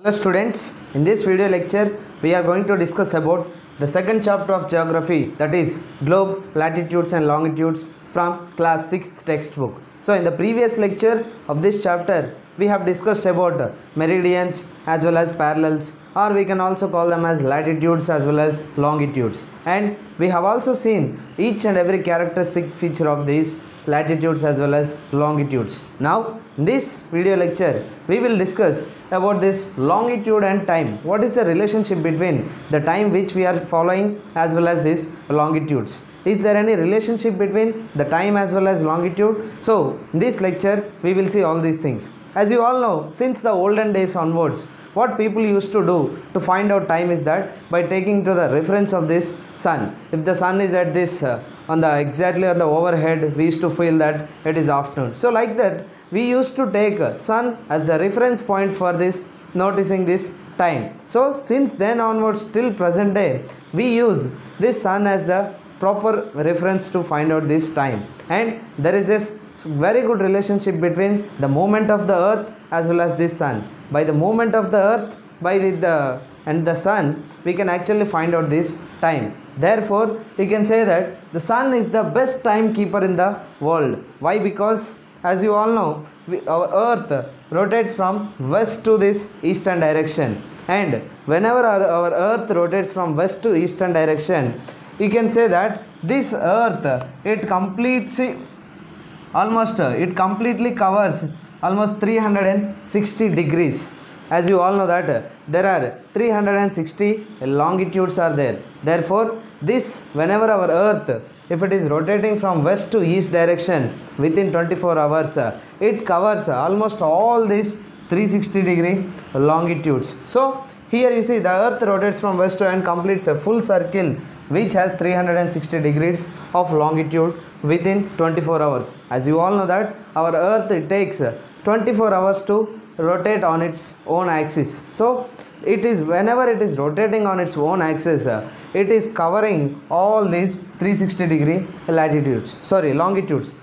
Hello students, in this video lecture we are going to discuss about the second chapter of geography, that is globe, latitudes and longitudes from class 6th textbook. So in the previous lecture of this chapter we have discussed about meridians as well as parallels, or we can also call them as latitudes as well as longitudes, and we have also seen each and every characteristic feature of these latitudes as well as longitudes. Now in this video lecture we will discuss about this longitude and time. What is the relationship between the time which we are following as well as this longitudes? Is there any relationship between the time as well as longitude? So in this lecture we will see all these things. As you all know, since the olden days onwards, what people used to do to find out time is that by taking to the reference of this sun. If the sun is at this exactly on the overhead, we used to feel that it is afternoon. So like that we used to take sun as the reference point for this noticing this time. So since then onwards till present day we use this sun as the proper reference to find out this time, and there is this very good relationship between the movement of the earth as well as this sun. By the movement of the earth and the sun, we can actually find out this time. Therefore we can say that the sun is the best timekeeper in the world. Why? Because as you all know, our earth rotates from west to this eastern direction, and whenever our earth rotates from west to eastern direction, you can say that this earth it completely covers almost 360 degrees. As you all know that there are 360 longitudes are there. Therefore this, whenever our earth, if it is rotating from west to east direction within 24 hours, it covers almost all these 360 degree longitudes. So here you see the earth rotates from west to and completes a full circle which has 360 degrees of longitude within 24 hours. As you all know that our earth, it takes 24 hours to rotate on its own axis. So it is, whenever it is rotating on its own axis, it is covering all these 360 degree longitudes.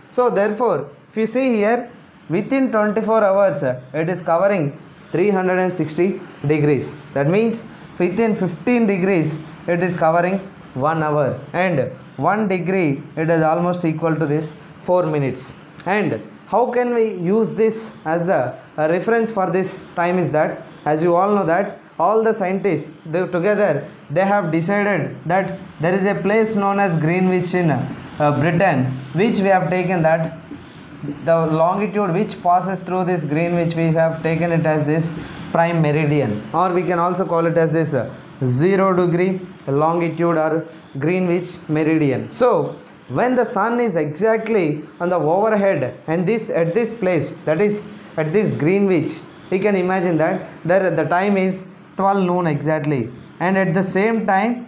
So therefore if you see here, within 24 hours it is covering 360 degrees. That means within 15 degrees it is covering 1 hour, and 1 degree it is almost equal to this 4 minutes. And how can we use this as a reference for this time is that, as you all know that all the scientists together they have decided that there is a place known as Greenwich in Britain, which we have taken that the longitude which passes through this Greenwich, we have taken it as this prime meridian, or we can also call it as this 0 degree longitude or Greenwich meridian. So when the sun is exactly on the overhead and at this place, that is at this Greenwich, we can imagine that the time is 12 noon exactly, and at the same time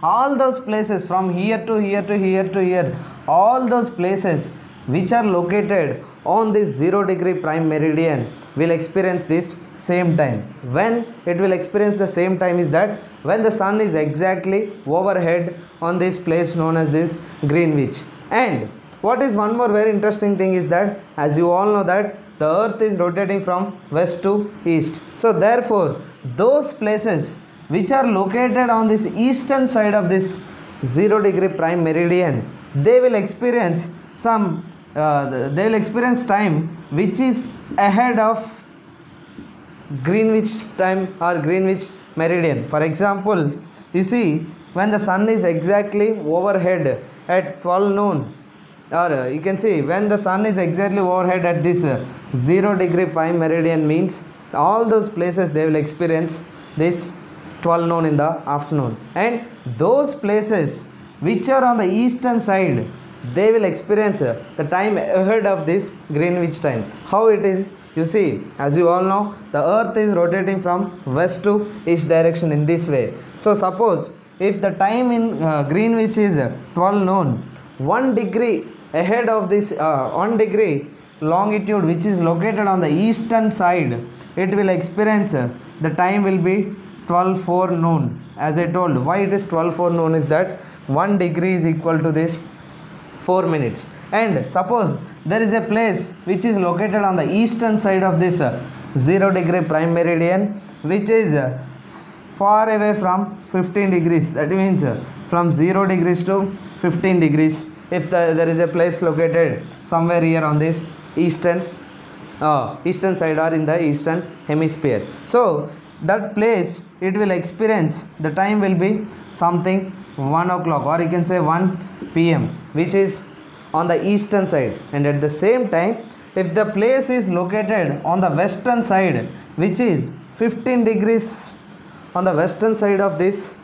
all those places from here to here to here to here, all those places which are located on this 0 degree prime meridian will experience this same time. When it will experience the same time is that when the sun is exactly overhead on this place known as this Greenwich. And what is one more very interesting thing is that, as you all know that the earth is rotating from west to east. So therefore those places which are located on this eastern side of this 0 degree prime meridian, they will experience time which is ahead of Greenwich time or Greenwich meridian. For example, you see when the sun is exactly overhead at 12 noon, or you can see when the sun is exactly overhead at this 0 degree prime meridian, means all those places they will experience this 12 noon in the afternoon, and those places which are on the eastern side, they will experience the time ahead of this Greenwich time. How it is? You see, as you all know, the earth is rotating from west to east direction in this way. So suppose if the time in Greenwich is 12 noon, 1 degree ahead of this 1 degree longitude which is located on the eastern side, it will experience the time will be 12:04 noon. As I told, why it is 12:04 noon is that 1 degree is equal to this 4 minutes. And suppose there is a place which is located on the eastern side of this 0 degree prime meridian, which is far away from 15 degrees. That means from 0 degrees to 15 degrees. If there is a place located somewhere here on this eastern side or in the eastern hemisphere, so that place it will experience, the time will be something 1 o'clock, or you can say 1 p.m., which is on the eastern side. And at the same time, if the place is located on the western side, which is 15 degrees on the western side of this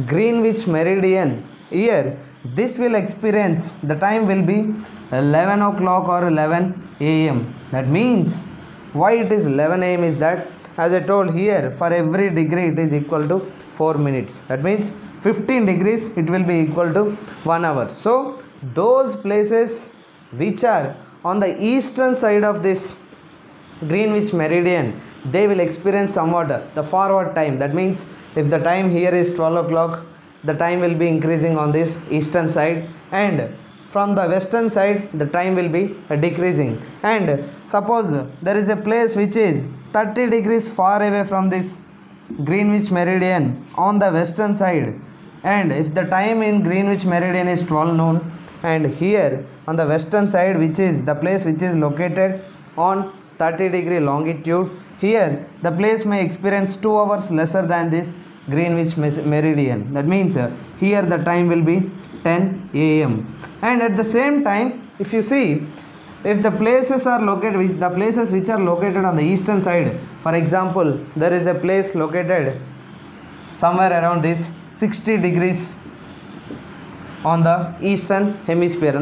Greenwich meridian, here this will experience, the time will be 11 o'clock or 11 a.m. That means, why it is 11 a.m. is that, as I told here, for every degree it is equal to 4 minutes. That means 15 degrees it will be equal to 1 hour. So those places which are on the eastern side of this Greenwich meridian, they will experience somewhat the forward time. That means if the time here is 12 o'clock, the time will be increasing on this eastern side, and from the western side the time will be decreasing. And suppose there is a place which is 30 degrees far away from this Greenwich meridian on the western side, and if the time in Greenwich meridian is 12 noon, and here on the western side, which is the place which is located on 30 degree longitude, here the place may experience 2 hours lesser than this Greenwich meridian. That means here the time will be 10 a.m. And at the same time, if you see, if the places are located, the places which are located on the eastern side, for example, there is a place located somewhere around this 60 degrees on the eastern hemisphere,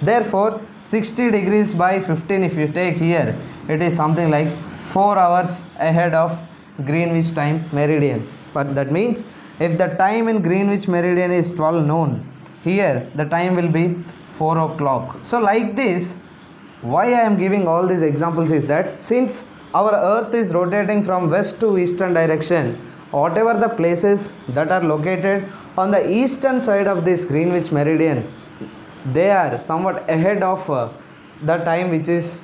Therefore 60 degrees by 15, if you take here, it is something like 4 hours ahead of Greenwich time meridian. That means if the time in Greenwich meridian is 12 noon, here the time will be 4 o'clock. So like this, why I am giving all these examples is that, since our earth is rotating from west to eastern direction, whatever the places that are located on the eastern side of this Greenwich meridian, they are somewhat ahead of the time which is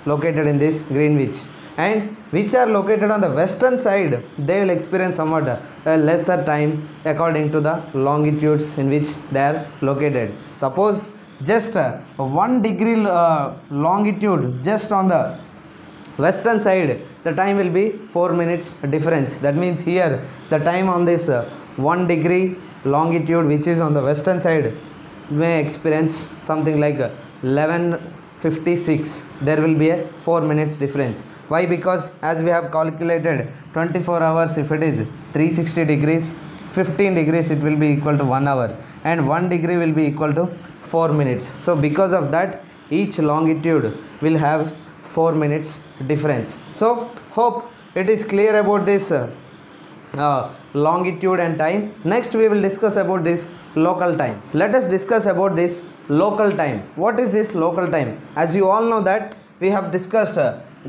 located in this Greenwich, and which are located on the western side, they will experience somewhat a lesser time according to the longitudes in which they are located. Suppose just 1 degree longitude just on the western side, the time will be 4 minutes difference. That means here the time on this 1 degree longitude which is on the western side may experience something like 11:56. There will be a 4 minutes difference. Why? Because as we have calculated 24 hours, if it is 360 degrees, 15 degrees it will be equal to 1 hour, and 1 degree will be equal to 4 minutes. So because of that, each longitude will have 4 minutes difference. So hope it is clear about this longitude and time. Next we will discuss about this local time. Let us discuss about this local time. What is this local time? As you all know that we have discussed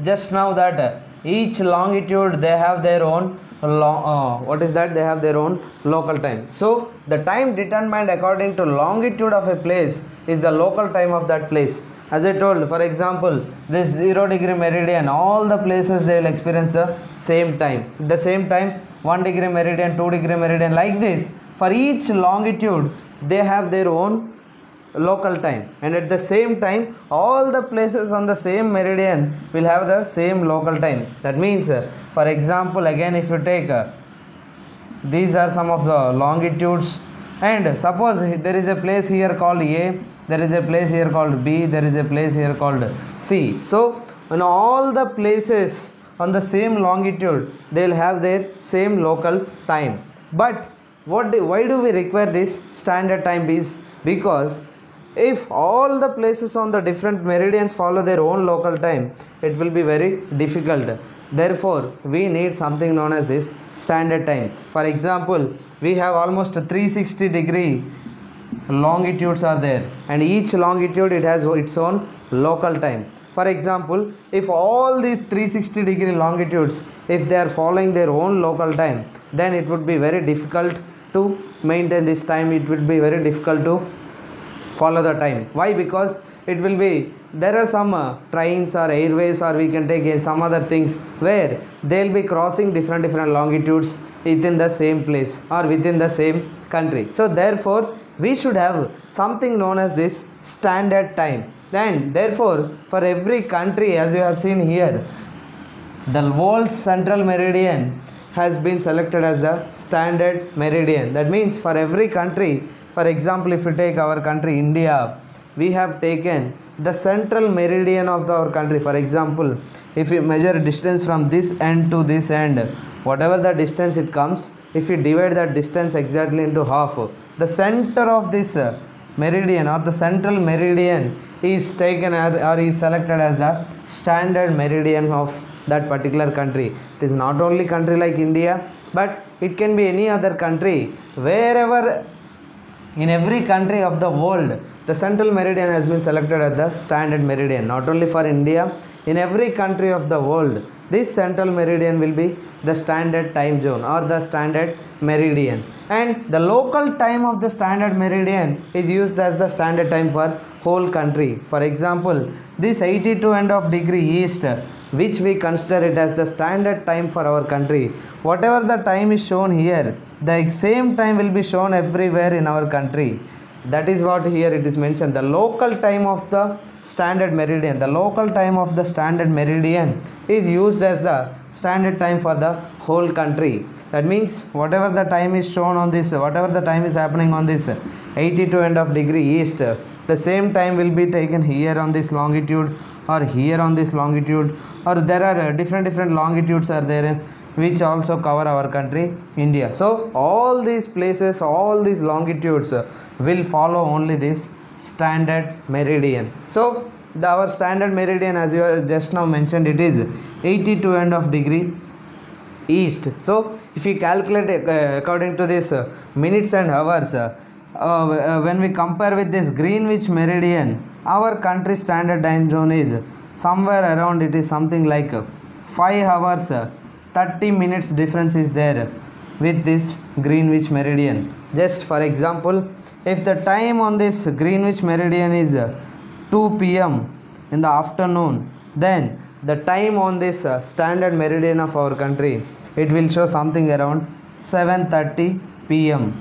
just now that each longitude they have their own they have their own local time. So the time determined according to longitude of a place is the local time of that place. As I told, for example, this 0 degree meridian, all the places they will experience the same time. At the same time, 1 degree meridian, 2 degree meridian, like this. For each longitude, they have their own local time, and at the same time all the places on the same meridian will have the same local time. That means for example, again if you take these are some of the longitudes, and suppose there is a place here called A, there is a place here called B, there is a place here called C. So in all the places on the same longitude, they will have their same local time. But why do we require this standard time? Is because if all the places on the different meridians follow their own local time, it will be very difficult. Therefore, we need something known as this standard time. For example, we have almost 360 degree longitudes are there, and each longitude it has its own local time. For example, if all these 360 degree longitudes, if they are following their own local time, then it would be very difficult to maintain this time. It would be very difficult to follow the time. Why? Because it will be, there are some trains or airways, or we can take some other things where they'll be crossing different longitudes within the same place or within the same country. So therefore we should have something known as this standard time. And therefore for every country, as you have seen here, the world's central meridian has been selected as the standard meridian. That means for every country, for example, if you take our country India, we have taken the central meridian of our country. For example, if we measure distance from this end to this end, whatever the distance it comes, if we divide that distance exactly into half, the center of this meridian or the central meridian is taken or is selected as the standard meridian of that particular country. It is not only country like India, but it can be any other country. Wherever in every country of the world, the central meridian has been selected as the standard meridian. Not only for India, in every country of the world, this central meridian will be the standard time zone or the standard meridian. And the local time of the standard meridian is used as the standard time for whole country. For example, this 82 and of degree east, which we consider it as the standard time for our country, whatever the time is shown here, the same time will be shown everywhere in our country. That is what here it is mentioned, the local time of the standard meridian. The local time of the standard meridian is used as the standard time for the whole country. That means whatever the time is shown on this, whatever the time is happening on this 82 and of degree east, the same time will be taken here on this longitude or here on this longitude, or there are different longitudes are there which also cover our country India. So all these places, all these longitudes will follow only this standard meridian. So our standard meridian, as you just now mentioned, it is 82 and of degree east. So if you calculate according to this minutes and hours, when we compare with this Greenwich meridian, our country standard time zone is somewhere around, it is something like 5 hours 30 minutes difference is there with this Greenwich meridian. Just for example, if the time on this Greenwich meridian is 2 p.m. in the afternoon, then the time on this standard meridian of our country, it will show something around 7:30 p.m.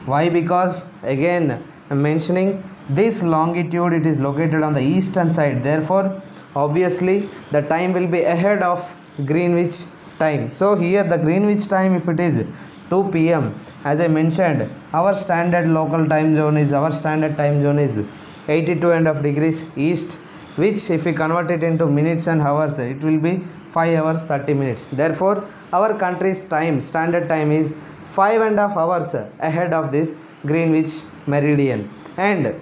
Why? Because again I'm mentioning this longitude, it is located on the eastern side, therefore obviously the time will be ahead of Greenwich time. So here the Greenwich time, if it is 2 p.m., as I mentioned, our standard local time zone is, our standard time zone is 82 and of degrees east, which if we convert it into minutes and hours, it will be 5 hours 30 minutes. Therefore our country's time, standard time is 5.5 hours ahead of this Greenwich meridian. And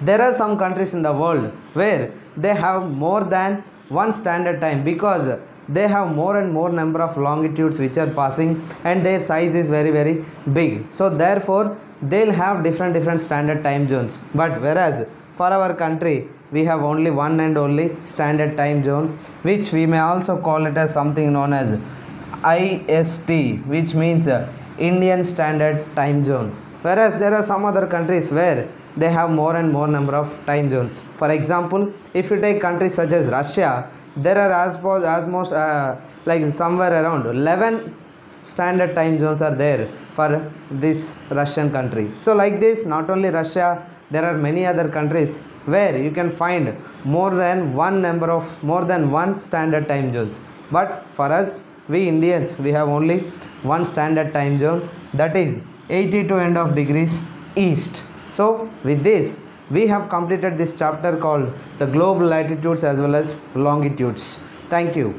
there are some countries in the world where they have more than one standard time, because they have more and more number of longitudes which are passing and their size is very big. So therefore they'll have different standard time zones. But whereas for our country, we have only one and only standard time zone, which we may also call it as something known as IST, which means Indian Standard Time Zone. Whereas there are some other countries where they have more and more number of time zones. For example, if you take countries such as Russia, there are almost like somewhere around 11 standard time zones are there for this Russian country. So like this, not only Russia, there are many other countries where you can find more than one standard time zones. But for us, we Indians, we have only one standard time zone, that is 82 and of degrees east. So with this, we have completed this chapter called the global latitudes as well as longitudes. Thank you.